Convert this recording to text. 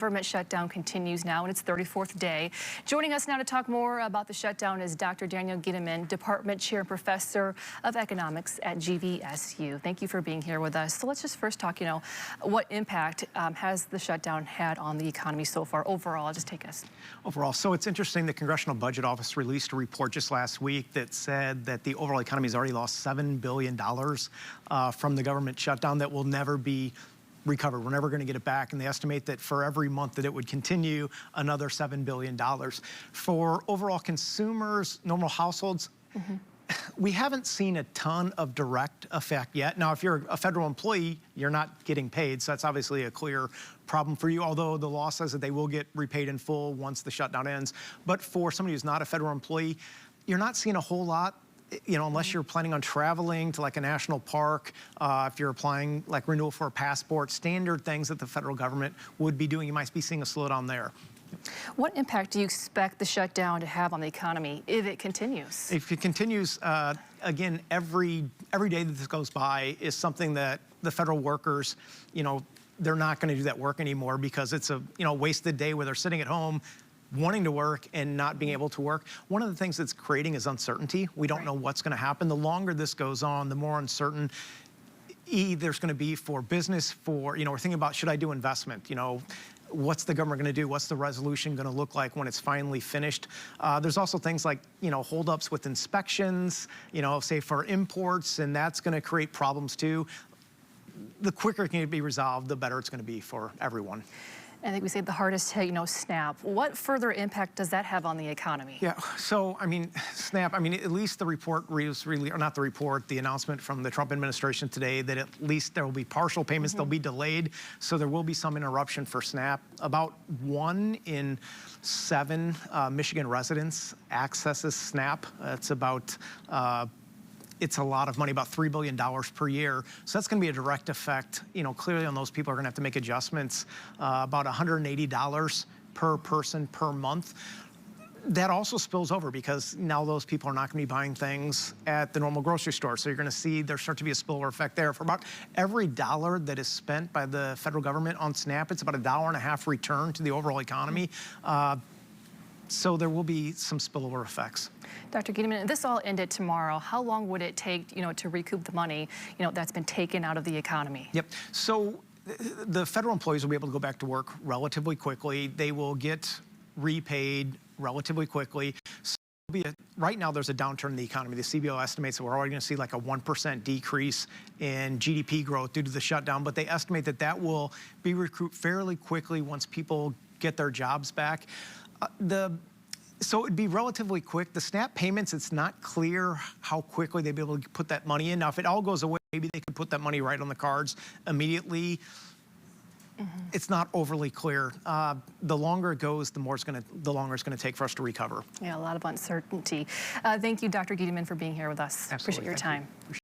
Government shutdown continues now in its 34th day. Joining us now to talk more about the shutdown is Dr. Daniel Giedeman, Department Chair and Professor of Economics at GVSU. Thank you for being here with us. So let's just first talk, what impact has the shutdown had on the economy so far overall? Just take us. Overall, so it's interesting, the Congressional Budget Office released a report just last week that said that the overall economy has already lost $7 billion from the government shutdown that will never be recovered. We're never going to get it back, and they estimate that for every month that it would continue, another $7 billion. For overall consumers, normal households, we haven't seen a ton of direct effect yet. Now, if you're a federal employee, you're not getting paid, so that's obviously a clear problem for you, although the law says that they will get repaid in full once the shutdown ends. But for somebody who's not a federal employee, you're not seeing a whole lot. Unless you're planning on traveling to like a national park, if you're applying like renewal for a passport, standard things that the federal government would be doing, you might be seeing a slowdown there. What impact do you expect the shutdown to have on the economy if it continues? If it continues, again, every day that this goes by is something that the federal workers, they're not going to do that work anymore because it's a wasted day where they're sitting at home wanting to work and not being able to work. One of the things that's creating is uncertainty. We don't know what's going to happen. The longer this goes on, the more uncertain there's going to be for business, we're thinking about, should I do investment? What's the government going to do? What's the resolution going to look like when it's finally finished? There's also things like, holdups with inspections, say for imports, and that's going to create problems too. The quicker it can be resolved, the better it's going to be for everyone. I think we say the hardest hit, SNAP. What further impact does that have on the economy? Yeah, so, SNAP, at least the report or not the report, the announcement from the Trump administration today that at least there will be partial payments, they'll be delayed, so there will be some interruption for SNAP. About 1 in 7 Michigan residents accesses SNAP. It's about, it's a lot of money, about $3 billion per year. So that's going to be a direct effect. Clearly on those people are going to have to make adjustments, about $180 per person per month. That also spills over because now those people are not going to be buying things at the normal grocery store. So you're going to see there start to be a spillover effect there. For about every dollar that is spent by the federal government on SNAP, it's about $1.50 return to the overall economy. So there will be some spillover effects. Dr. Giedeman, if this all ended tomorrow, how long would it take, to recoup the money, that's been taken out of the economy? Yep. So the federal employees will be able to go back to work relatively quickly. They will get repaid relatively quickly. So right now, there's a downturn in the economy. The CBO estimates that we're already going to see like a 1% decrease in GDP growth due to the shutdown, but they estimate that that will be recouped fairly quickly once people get their jobs back. So it'd be relatively quick. The SNAP payments, it's not clear how quickly they'd be able to put that money in. Now, if it all goes away, maybe they could put that money right on the cards immediately. It's not overly clear. The longer it goes, the longer it's going to take for us to recover. Yeah, a lot of uncertainty. Thank you, Dr. Giedeman, for being here with us. Absolutely. Appreciate your time.